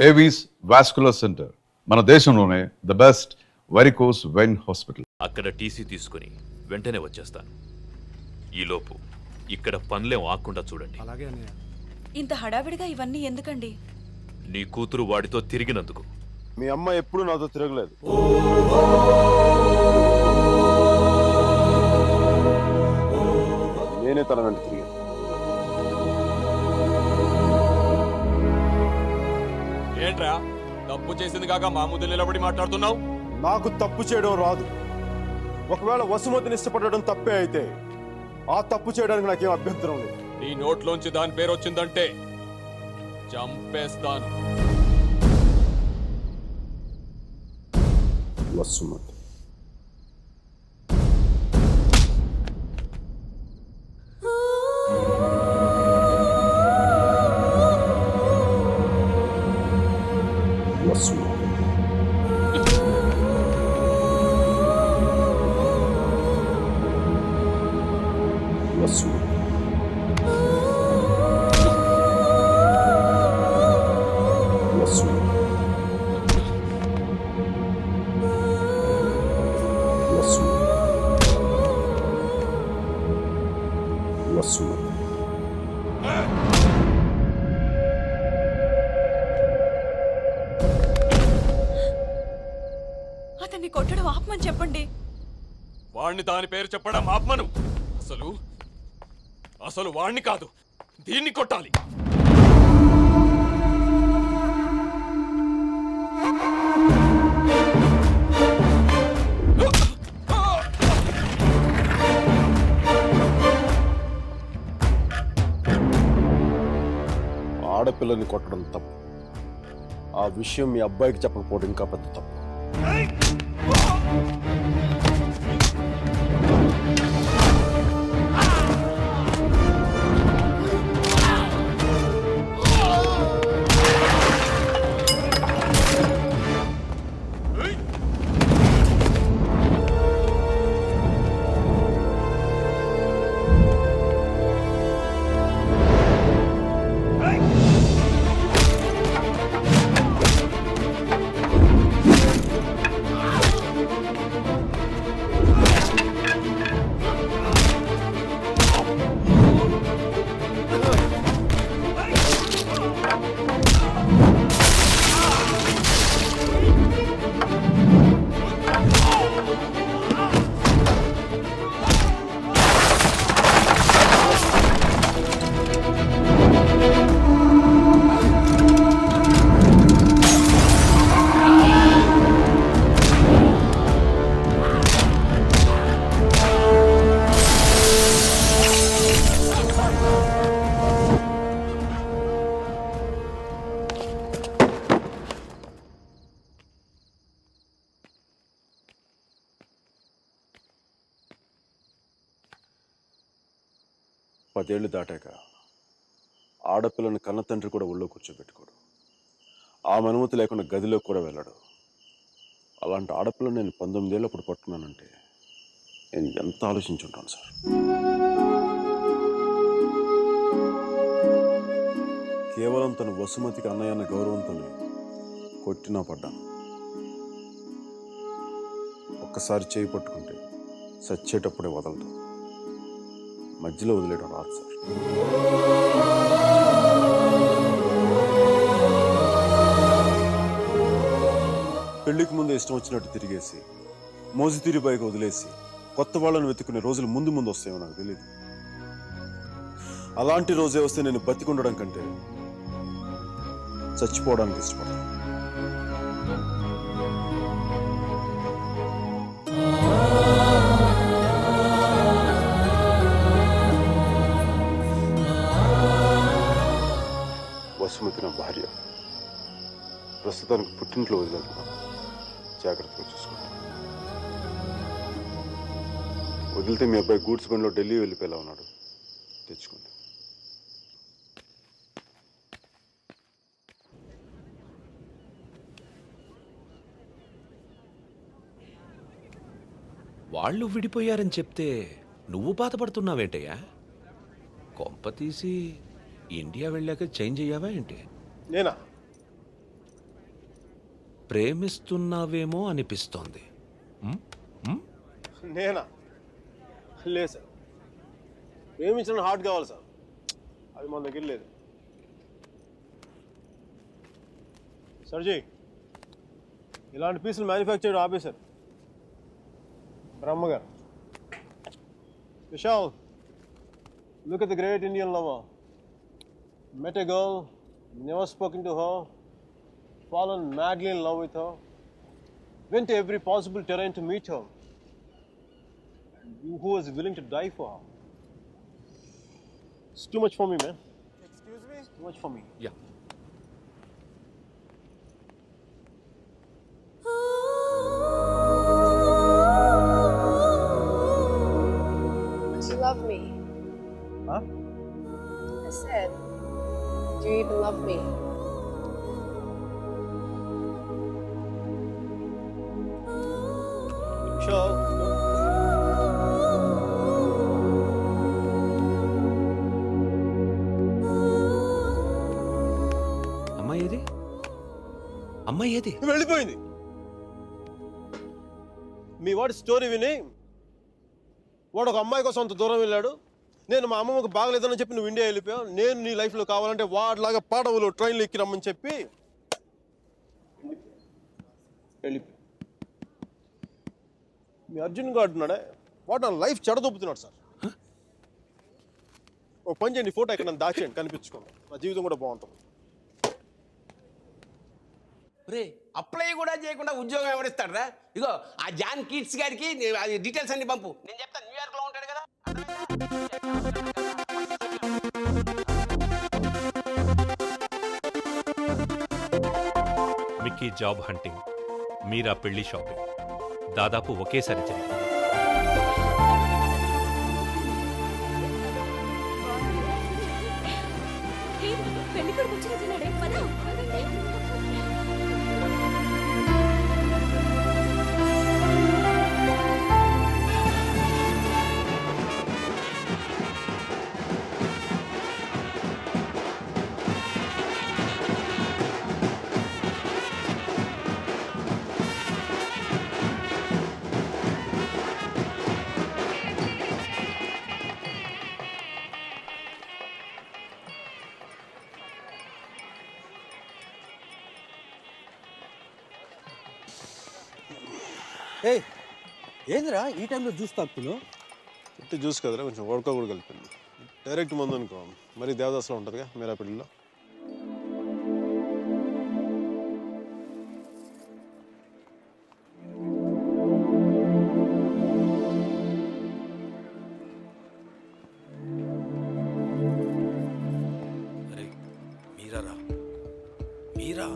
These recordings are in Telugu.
ఏవీస్ వాస్కులర్ సెంటర్, మన దేశంలోనే the best varicose vein hospital. అక్కడ టీసీ తీసుకుని వెంటనే వచ్చేస్తాను. ఈలోపు ఇక్కడ పనులేం ఆకుండా చూడండి. ఇంత హడావిడిగా ఇవన్నీ ఎందుకండి? నీ కూతురు వాడితో తిరిగినందుకు. మీ అమ్మ ఎప్పుడు నాతో తిరగలేదు. నేనే తన వెంట తిరిగాను. ఏంట్రా తప్పు చేసింది కాక మా ముందు నిలబడి మాట్లాడుతున్నావు? నాకు తప్పు చేయడం రాదు. ఒకవేళ వసుమతిని ఇష్టపడడం తప్పే అయితే ఆ తప్పు చేయడానికి నాకేం అభ్యంతరం లేదు. నీ నోట్లోంచి దాని పేరు వచ్చిందంటే చంపేస్తాను. వసుమతి వసుమతి వసుమతి వసుమతి అతన్ని కొట్టడం ఆపమని చెప్పండి. వాణ్ణి దాని పేరు చెప్పడం ఆత్మను. అసలు వాణ్ణి కాదు, దీన్ని కొట్టాలి. ఆడపిల్లని కొట్టడం తప్పు. ఆ విషయం మీ అబ్బాయికి చెప్పకపోవడం ఇంకా పెద్ద తప్పు. పదేళ్లు దాటాక ఆడపిల్లని కన్నతండ్రి కూడా ఒళ్ళో కూర్చోబెట్టుకోడు. ఆమె అనుమతి లేకుండా గదిలో కూడా వెళ్ళడు. అలాంటి ఆడపిల్లని నేను 19 ఏళ్ళప్పుడు పట్టుకున్నానంటే నేను ఎంత ఆలోచించుంటాను సార్. కేవలం తన వసుమతికి అన్నయ్య అన్న గౌరవంతోనే కొట్టినా పడ్డాను. ఒక్కసారి చేయి పట్టుకుంటే చచ్చేటప్పుడే వదలదు. మధ్యలో వదిలేయడం రాదు సార్. పెళ్లికి ముందు ఇష్టం వచ్చినట్టు తిరిగేసి మోజుతీరి బైక్ వదిలేసి కొత్త వాళ్ళని వెతుకునే రోజులు ముందు ముందు వస్తాయో నాకు తెలియదు. అలాంటి రోజే వస్తే నేను బతికుండడం కంటే చచ్చిపోవడానికి ఇష్టపడతాను. వసుమతి నా భార్య. ప్రస్తుతానికి పుట్టింట్లో వదిలేస్తున్నాను. జాగ్రత్తగా చూసుకుంటాను. వదిలితే మీ అబ్బాయి గూడ్స్ బండిలో ఢిల్లీ వెళ్ళిపోయేలా ఉన్నాడు. తెచ్చుకోండి. వాళ్ళు విడిపోయారని చెప్తే నువ్వు బాధపడుతున్నావేంటయ్యా? కొంప తీసి ఇండియా వెళ్ళాక చేంజ్ అయ్యావా ఏంటి? నేనా? ప్రేమిస్తున్నావేమో అనిపిస్తోంది. నేనా? లేదు సార్, ప్రేమించిన హార్ట్ కావాలి సార్, అది మన దగ్గర లేదు. సర్జీ, ఇలాంటి పీసులు మ్యానుఫ్యాక్చర్ ఆపేశారు బ్రహ్మగారు. Vishal, look at the great Indian lover. Met a girl, never spoken to her, fallen madly in love with her, went to every possible terrain to meet her, and you who was willing to die for her. It's too much for me, man. Excuse me? It's too much for me. Yeah. Do you love me? Huh? I said, do you even love me? Vishal. అమ్మాయి ఏది? అమ్మాయి ఏది? వెళ్ళిపోయింది. మీ వాడి స్టోరీ విని వాడు ఒక అమ్మాయి కోసం అంత దూరం వెళ్ళాడు. నేను మా అమ్మమ్మకు బాగలేదని చెప్పి నువ్వు ఇండియా వెళ్ళిపోయావు. నేను నీ లైఫ్లో కావాలంటే వాడిలాగా పాడవులు ట్రైన్లో ఎక్కి రమ్మని చెప్పి వెళ్ళిపోయి మీ అర్జున్ గారు ఉన్నాడే, వాడు నా లైఫ్ చెడదొబ్బుతున్నాడు సార్. ఓ పని చేయండి, ఫోటో ఎక్కడ నన్ను దాచేయండి, కనిపించుకోండి, నా జీవితం కూడా బాగుంటుంది. రే అప్లై కూడా చేయకుండా ఉద్యోగం ఎవరిస్తాడరా? ఇగో ఆ జాన్ కిడ్స్ గారికి అది డీటెయిల్స్ అన్ని పంపు, నేను చెప్తాను. న్యూయార్క్లో ఉంటాడు కదా. మిక్కీ జాబ్ హంటింగ్, మీరా పెళ్లి షాపింగ్ దాదాపు ఒకేసారి జరిగింది. పెళ్లి కొడుకు వచ్చినట్టున్నాడే, పద. ఏందిరా ఈ టైంలో జ్యూస్ తాగుతున్నావు? ఇట్టు జ్యూస్ కదరా, కొంచెం వడక కూడా కలిపింది. డైరెక్ట్ మందు అనుకో, మరి దేవదాస్లో ఉంటుందిగా మీరా పెళ్ళిలో. అరే మీరా రా, మీరా.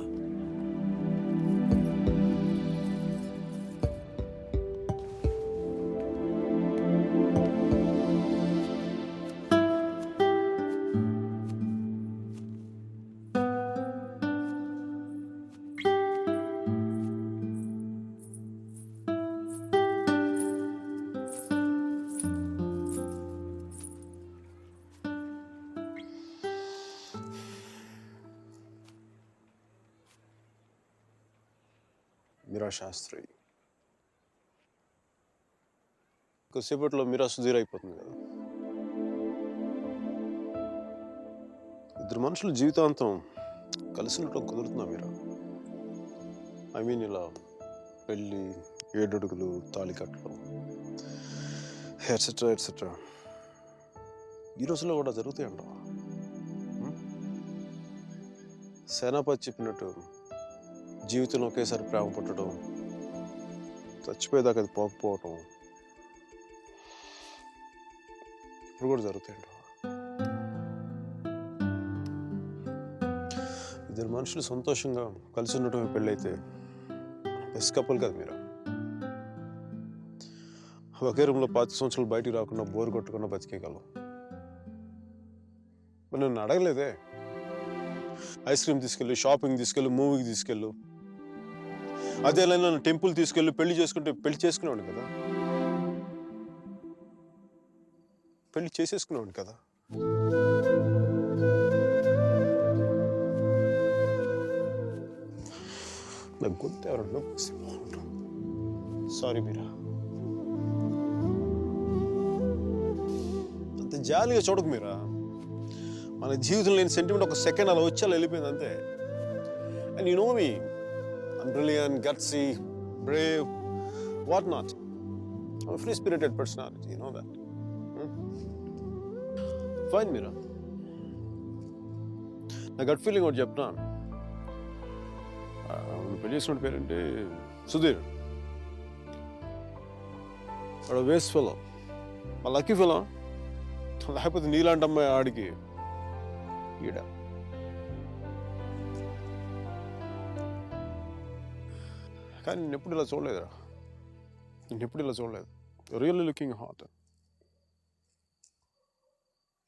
మీరా శాస్త్రి కొద్దిసేపట్లో మీరా సుధీర్ అయిపోతుంది కదా. ఇద్దరు మనుషులు జీవితాంతం కలిసి ఉండటం కుదురుతుందా మీరా? ఐ మీన్ ఇలా పెళ్ళి, ఏడడుగులు, తాళికట్లు, ఎట్సెట్రా ఎట్సెట్రా ఈ రోజుల్లో కూడా జరుగుతాయంట. సేనాపతి చెప్పినట్టు జీవితంలో ఒకేసారి ప్రేమ పుట్టడం, చచ్చిపోయేదాకా అది పోకపోవటం ఇప్పుడు కూడా జరుగుతాయంట. ఇద్దరు మనుషులు సంతోషంగా కలిసి ఉండటమే పెళ్ళైతే బెస్ట్ కపుల్ కదా మీరు. ఒకే రూమ్లో 5 సంవత్సరాలు బయటికి రాకుండా బోర్ కొట్టకుండా బతికేయగలం. మరి నన్ను అడగలేదే, ఐస్ క్రీమ్ తీసుకెళ్ళు, షాపింగ్ తీసుకెళ్ళు, మూవీకి తీసుకెళ్ళు, అదే నన్ను టెంపుల్ తీసుకెళ్ళి పెళ్లి చేసుకుంటే పెళ్లి చేసుకునేవాడు కదా, పెళ్లి చేసేసుకునేవాడు కదా. నా గొంతు ఎవరు నొప్పి బాగుంటుంది. సారీ మీరా, అంత జాలిగా చూడకు మీరా. మన జీవితంలో లేని సెంటిమెంట్ ఒక సెకండ్ అలా వచ్చి అలా వెళ్ళిపోయింది అంతే. And you know me, I'm brilliant, gutsy, Brave, what not. I'm a free-spirited personality, you know that. Fine, Mira. నా గట్ ఫీలింగ్ ఒకటి చెప్తున్నా. పెళ్లి చేసుకున్న పేరేంటి? సుధీర్. వాడు వేస్ట్ ఫెలో, మా లక్కీ ఫెలో. లేకపోతే నీలాంటి అమ్మాయి ఆడికి ఈడ. కానీ నేను ఎప్పుడు ఇలా చూడలేదురా, నేను ఎప్పుడు ఇలా చూడలేదు. Really looking hot.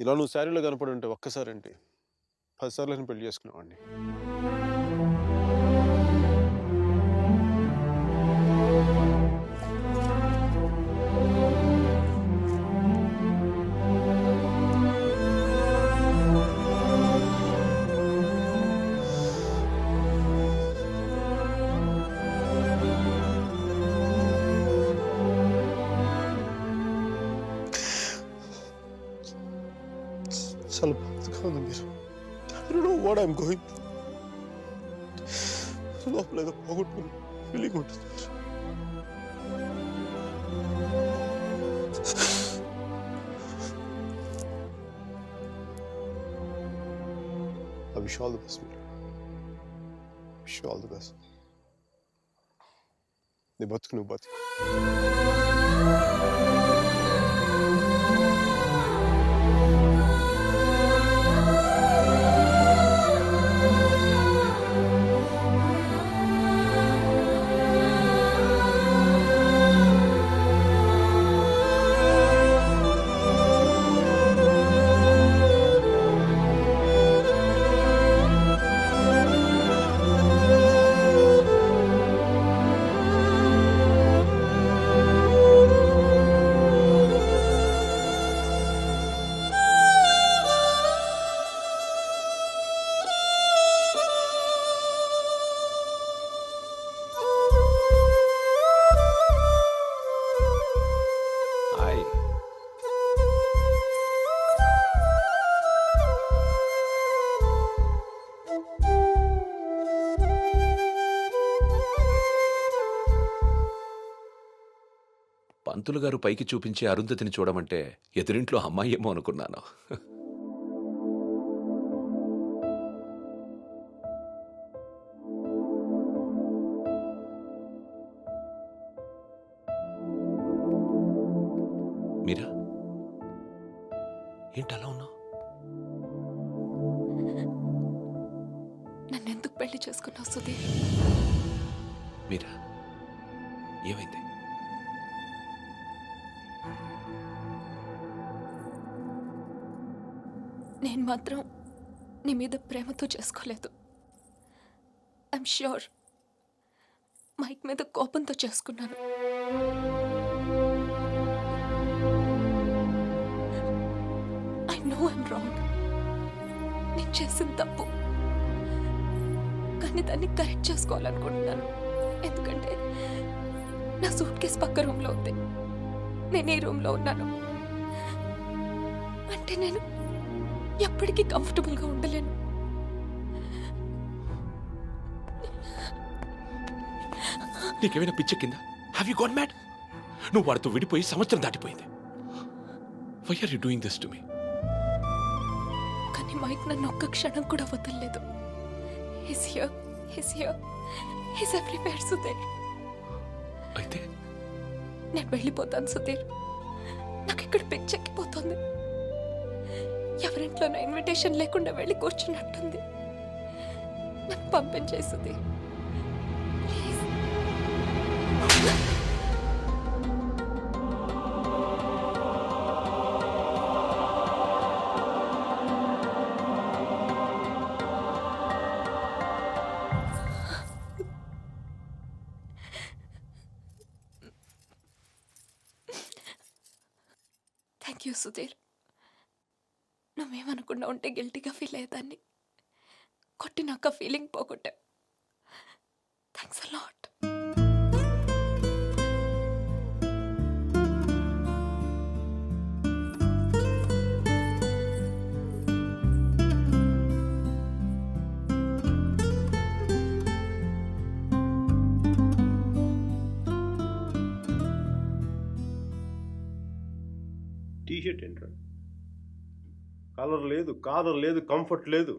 ఇలా నువ్వు శారీలో కనపడి ఉంటే ఒక్కసారి అంటే 10 సార్లు నేను పెళ్లి చేసుకునేవాడిని. చాలా బాధగా ఉంది మీరు. I don't know what I'm going through. లోపల ఏదో పోగొట్టుకుని ఫీలింగ్ ఉంటుంది. I wish you all the best, Mira. Wish you all the best. నీ బతుకు నువ్వు బతుకు. హాయ్. పంతులు గారు పైకి చూపించే అరుంధతిని చూడమంటే ఎదురింట్లో అమ్మాయి ఏమో అనుకున్నాను. మీరా, ఏంటి అలా ఉన్నావు? నన్నెందుకు పెళ్లి చేసుకున్నావు సుధీర్? మీరా, ఏమైంది? నేను మాత్రం నీ మీద ప్రేమతో చేసుకోలేదు. ఐఎమ్ ష్యూర్ మైక్ మీద కోపంతో చేసుకున్నాను. I know I'm wrong. నేను చేసిన తప్పు, కానీ దాన్ని కరెక్ట్ చేసుకోవాలనుకుంటున్నాను. ఎందుకంటే నా సూట్ కేసు పక్క రూమ్లో ఉంది, నేను ఈ రూమ్లో ఉన్నాను. అంటే నేను ఎప్పటికీ కంఫర్టబుల్గా ఉండలేను. నీకేమైనా పిచ్చెక్కిందా? Have you got mad? నువ్వు వాడితో విడిపోయి సంవత్సరం దాటిపోయింది. Why are you doing this to me? కానీ మైక్ నన్ను ఒక్క క్షణం కూడా వదలలేదు. He's here, he's everywhere, Sudheer. అయితే నేను వెళ్ళిపోతాను సుధీర్. నాకు ఇక్కడ పిచ్చెక్కిపోతుంది. ఎవరింట్లోనో ఇన్విటేషన్ లేకుండా వెళ్ళి కూర్చున్నట్టుంది. నన్ను పంపించేయి Sudhir, please. Thank you Sudhir. నువ్వేమనుకున్నా ఉంటే గిల్టీగా ఫీల్ అయ్యేదాన్ని. కొట్టినాక ఫీలింగ్ పోగొట్టా. Thanks a lot. టీషర్ట్ ఏంట్రా? కలర్ లేదు, కంఫర్ట్ లేదు.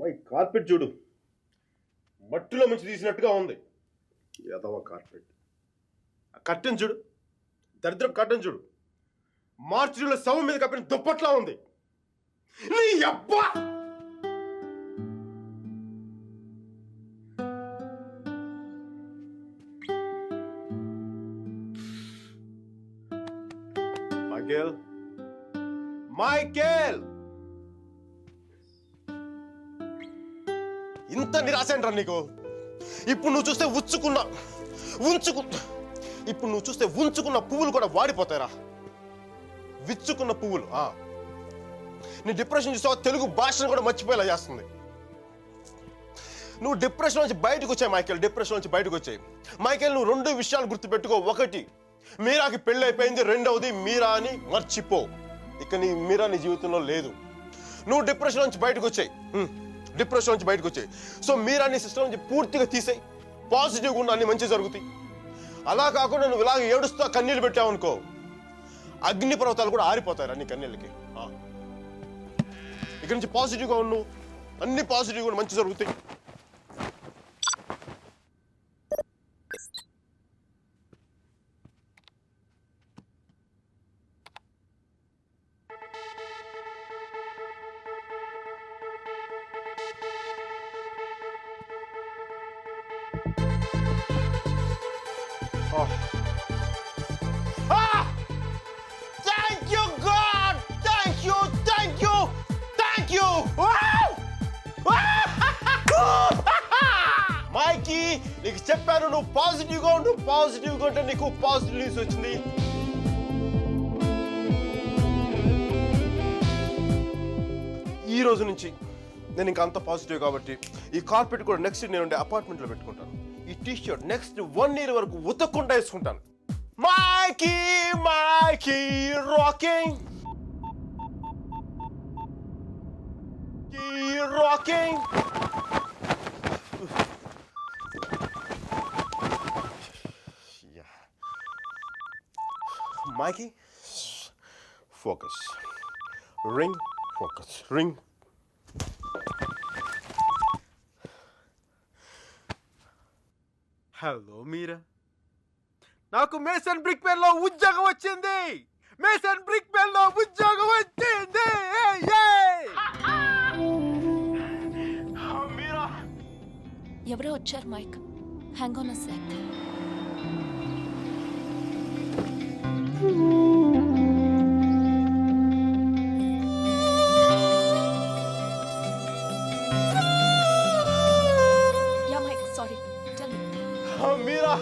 మై కార్పెట్ చూడు, మట్టిలో నుంచి తీసినట్టుగా ఉంది. ఎదవ కార్పెట్. ఆ కర్టెన్ చూడు, దరిద్రం కర్టెన్ చూడు, మార్చిలో శవం మీద కప్పిన దుప్పట్లా ఉంది. నీ అబ్బా! మైకేల్, ఇంత నిరాశంట్రా నీకు? ఇప్పుడు నువ్వు చూస్తే ఉంచుకున్న పువ్వులు కూడా వాడిపోతాయిరా. విచ్చుకున్న పువ్వులు. నీ డిప్రెషన్ చూస్తావా? తెలుగు భాషను కూడా మర్చిపోయేలా చేస్తుంది. నువ్వు డిప్రెషన్ నుంచి బయటకు వచ్చాయి మైకేల్, డిప్రెషన్ నుంచి బయటకు వచ్చాయి మైకేల్. నువ్వు 2 విషయాలు గుర్తుపెట్టుకో. ఒకటి, మీరాకి పెళ్ళి అయిపోయింది. రెండవది, మీరా అని మర్చిపో. ఇక మీరా నీ జీవితంలో లేదు. నువ్వు డిప్రెషన్ నుంచి బయటకు వచ్చాయి. సో మీరా నీ సిస్టమ్ నుంచి పూర్తిగా తీసేయి. పాజిటివ్గా ఉన్న అన్ని మంచి జరుగుతాయి. అలా కాకుండా నువ్వు ఇలాగ ఏడుస్తా కన్నీళ్ళు పెట్టావనుకో, అగ్ని పర్వతాలు కూడా ఆరిపోతాయి నీ కన్నీళ్ళకి. ఇక్కడి నుంచి పాజిటివ్గా ఉన్నావు, అన్ని పాజిటివ్గా మంచి జరుగుతాయి. Thank you, God! Thank you! మైకీ, నీకు చెప్పాను నువ్వు పాజిటివ్గా ఉంటే నీకు పాజిటివ్ న్యూస్ వచ్చింది. ఈ రోజు నుంచి నేను ఇంకా అంత పాజిటివ్ కాబట్టి ఈ కార్పెట్ కూడా నెక్స్ట్ నేను ఉండే అపార్ట్మెంట్లో పెట్టుకుంటాను. ఈ టీ షర్ట్ నెక్స్ట్ 1 year వరకు ఉతక్కుండా వేసుకుంటాను. Mikey rocking. Mikey, focus. Ring, focus. Ring. Hello Meera, నాకు మేసన్ బ్రిక్ పెన్ లో ఉద్యోగం వచ్చింది. మీరా, ఎవరో వచ్చారు Mike. Hang on a sec. Meera,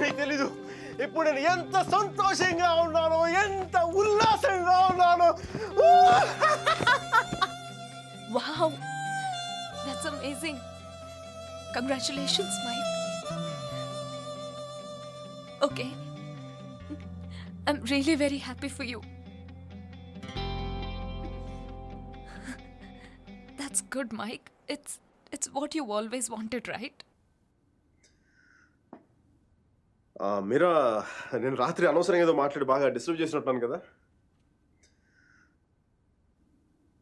నీకు తెలీదు ఇప్పుడు నేను ఎంత సంతోషంగా ఉన్నానో, ఎంత ఉల్లాసంగా ఉన్నానో. Wow, that's amazing. Congratulations, Mike. Okay, I'm really very happy for you. That's good, Mike. It's what you always wanted, right? మీరా, నేను రాత్రి అనవసరంగా ఏదో మాట్లాడి బాగా డిస్టర్బ్ చేసినట్టున్నాను కదా.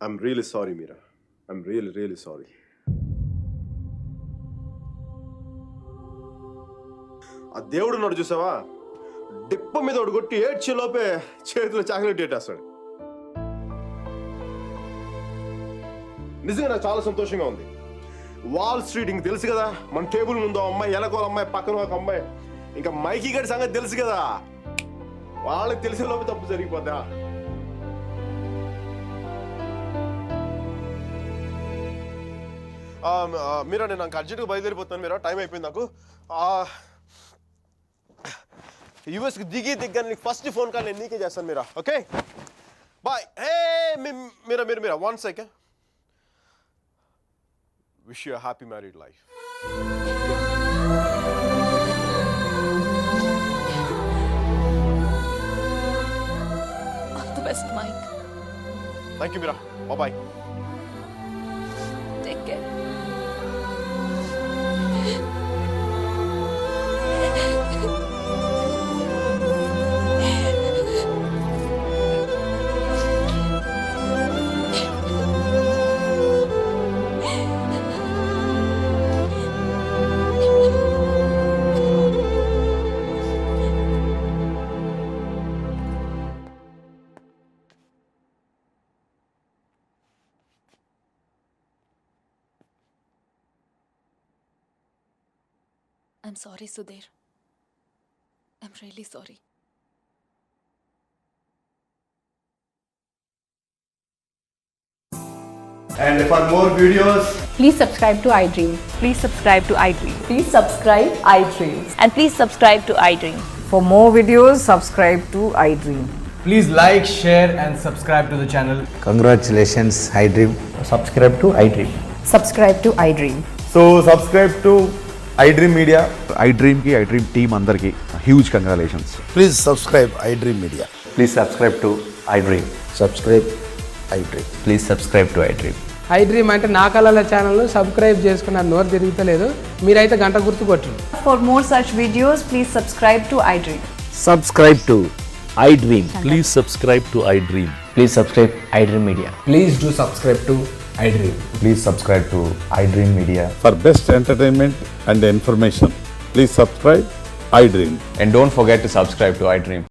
I'm really sorry Meera, I'm really sorry. ఆ దేవుడు ఉన్నాడు చూసావా, డిప్ప మీద ఒకటి కొట్టి ఏడ్చే లోపే చేతిలో చాక్లెట్ ఏటేస్తాడు. నిజంగా నాకు చాలా సంతోషంగా ఉంది. వాల్ స్ట్రీట్ ఇంక తెలుసు కదా, మన టేబుల్ ముందు అమ్మాయి, ఎలకోల అమ్మాయి, పక్కన ఒక అమ్మాయి, ఇంకా మైకీ గడి సంగతి తెలుసు కదా. వాళ్ళకి తెలిసే లోపు తప్పు జరిగిపోద్దా. మీరా, నేను నాకు అర్జెంట్గా బయలుదేరిపోతున్నాను. మీరా, టైం అయిపోయింది నాకు. యూఎస్కి దిగ్గా నీకు ఫస్ట్ ఫోన్ కాల్ నేను నీకే చేస్తాను Meera. Okay, bye. Hey Meera 1 second. Wish you a happy married life. All the best Mike. Thank you, Mira. Bye-bye. Take care. I'm sorry, Sudhir. I'm really sorry. And for more videos, Please subscribe to iDream. Please subscribe to iDream. Please subscribe iDream. And please subscribe to iDream. For more videos, subscribe to iDream. please like, share, and subscribe to the channel. Congratulations, iDream. Subscribe to iDream. Subscribe to iDream. So, subscribe to iDream Media. iDream ki, iDream team andarki huge congratulations. Please subscribe iDream Media. Please subscribe to iDream. Subscribe iDream. Please subscribe to iDream. iDream అంటే నా కళల ఛానల్ సబ్స్క్రైబ్ చేసుకున్న నోరు తిరుగుతలేదు, మీరైతే గంట గుర్తు కొట్టండి. For more such videos, please subscribe to iDream. Subscribe to iDream. Please subscribe to iDream. Please subscribe iDream Media. Please do subscribe to iDream. Please subscribe to iDream Media. For best entertainment and information, please subscribe iDream. And don't forget to subscribe to iDream.